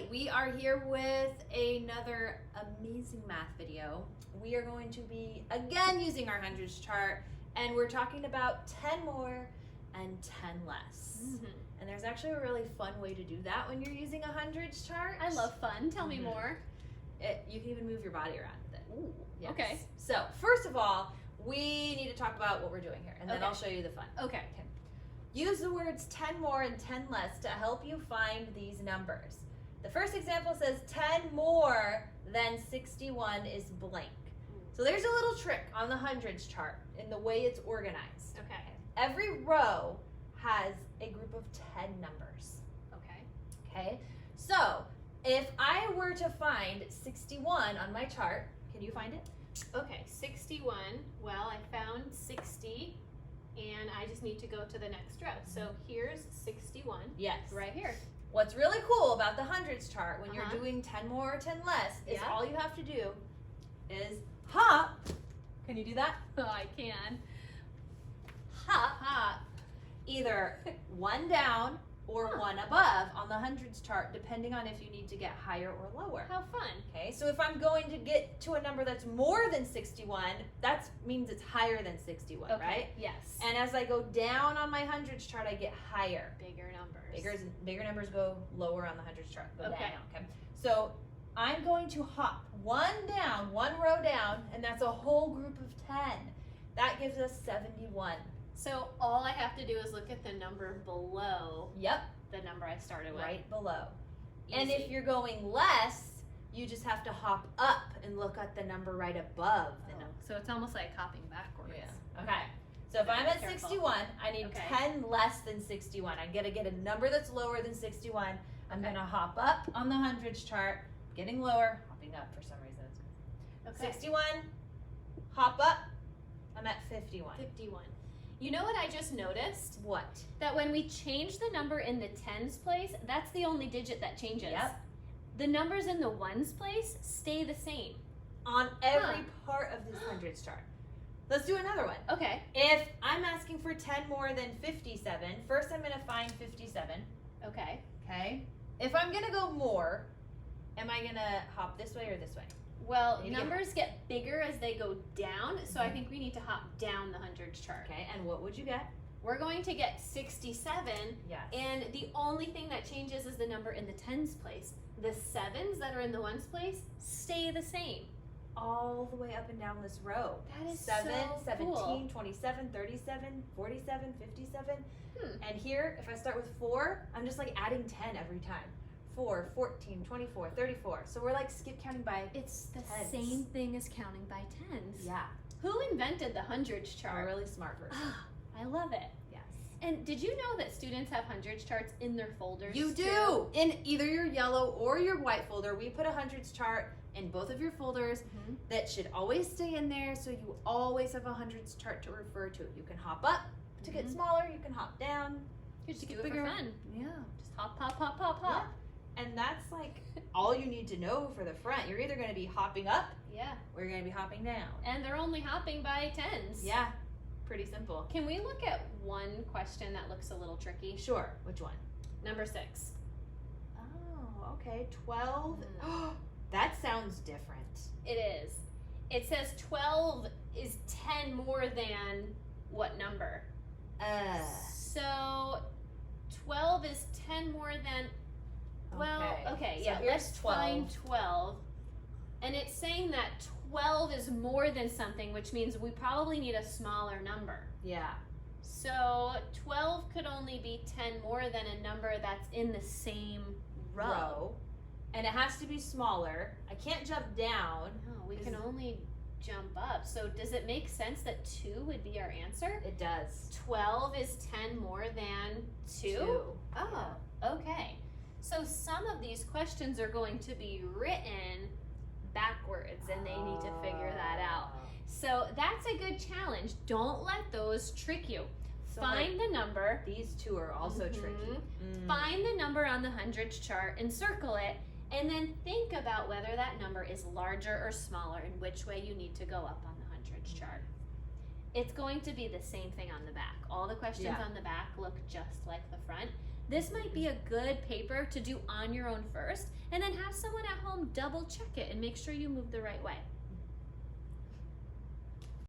we are here with another amazing math video. We are going to be again using our hundreds chart, and we're talking about 10 more and 10 less. And there's actually a really fun way to do that when you're using a hundreds chart. I love fun. Tell me more. You can even move your body around with it. Ooh, Yes. okay. So first of all, we need to talk about what we're doing here, and then Okay. I'll show you the fun. Okay. Use the words 10 more and 10 less to help you find these numbers. The first example says 10 more than 61 is blank. So there's a little trick on the hundreds chart in the way it's organized. Okay. Every row has a group of 10 numbers. Okay. Okay? So if I were to find 61 on my chart, can you find it? Okay. 61. Well, I found 60, and I just need to go to the next row. So here's 61. Yes. Right here. What's really cool about the hundreds chart when you're Uh-huh. doing 10 more or 10 less is Yeah. all you have to do is hop. Can you do that? Oh, I can. Hop. Either one down or one above on the hundreds chart, depending on if you need to get higher or lower. How fun. Okay, so if I'm going to get to a number that's more than 61, that means it's higher than 61, Okay. right? Yes. And as I go down on my hundreds chart, I get higher. bigger numbers. Bigger numbers go lower on the hundreds chart. Go Okay. down. Okay. So I'm going to hop one down, one row down, and that's a whole group of 10. That gives us 71. So all I have to do is look at the number below Yep, the number I started with. right below. Easy. And if you're going less, you just have to hop up and look at the number right above the number. So it's almost like hopping backwards. Okay. So if I'm at Careful. 61, I need Okay. 10 less than 61. I gotta get a number that's lower than 61. I'm Okay. gonna hop up on the hundreds chart, getting lower, hopping up for some reason. Okay. 61, hop up, I'm at 51. 51. You know what I just noticed? What? That when we change the number in the tens place, that's the only digit that changes. Yep. The numbers in the ones place stay the same. On every part of this hundreds chart. Let's do another one. Okay. If I'm asking for 10 more than 57, first I'm gonna find 57, Okay. okay? If I'm gonna go more, am I gonna hop this way or this way? Well, Maybe numbers get bigger as they go down, so I think we need to hop down the hundreds chart. Okay, and what would you get? We're going to get 67, Yes. and the only thing that changes is the number in the tens place. The sevens that are in the ones place stay the same. All the way up and down this row. That is 7, so 17, cool. 27, 37, 47, 57. Hmm. And here, if I start with 4, I'm just like adding 10 every time. 4, 14, 24, 34. So we're like skip counting by, It's the Tens. same thing as counting by tens. yeah, Who invented the hundreds a chart? really smart person. I love it. Yes. And did you know that students have hundreds charts in their folders? You too? do! In either your yellow or your white folder, we put a hundreds chart in both of your folders. Mhm. That should always stay in there, so you always have a hundreds chart to refer to. You can hop up to get Mhm. smaller, you can hop down You just to do get it bigger. for fun. Yeah. Just hop, hop, hop, hop, hop. And that's like all you need to know for the front. You're either going to be hopping up Yeah. or you're going to be hopping down. And they're only hopping by tens. Yeah, pretty simple. Can we look at one question that looks a little tricky? Sure, which one? Number 6. Oh, okay, 12. That sounds different. It is. It says 12 is 10 more than what number? So 12 is 10 more than, well, okay, So yeah, here's let's find 12. And it's saying that 12 is more than something, which means we probably need a smaller number. Yeah. So 12 could only be 10 more than a number that's in the same row. And it has to be smaller. I can't jump down. No, we Is- can only jump up. So does it make sense that 2 would be our answer? It does. 12 is 10 more than 2? Oh, okay. So some of these questions are going to be written backwards and they need to figure that out. So that's a good challenge. Don't let those trick you. So Find the number, These two are also Mhm. tricky. find the number on the hundreds chart and circle it, and then think about whether that number is larger or smaller and which way you need to go up on the hundreds chart. It's going to be the same thing on the back. All the questions Yeah. on the back look just like the front. this might be a good paper to do on your own first, and then have someone at home double check it and make sure you move the right way.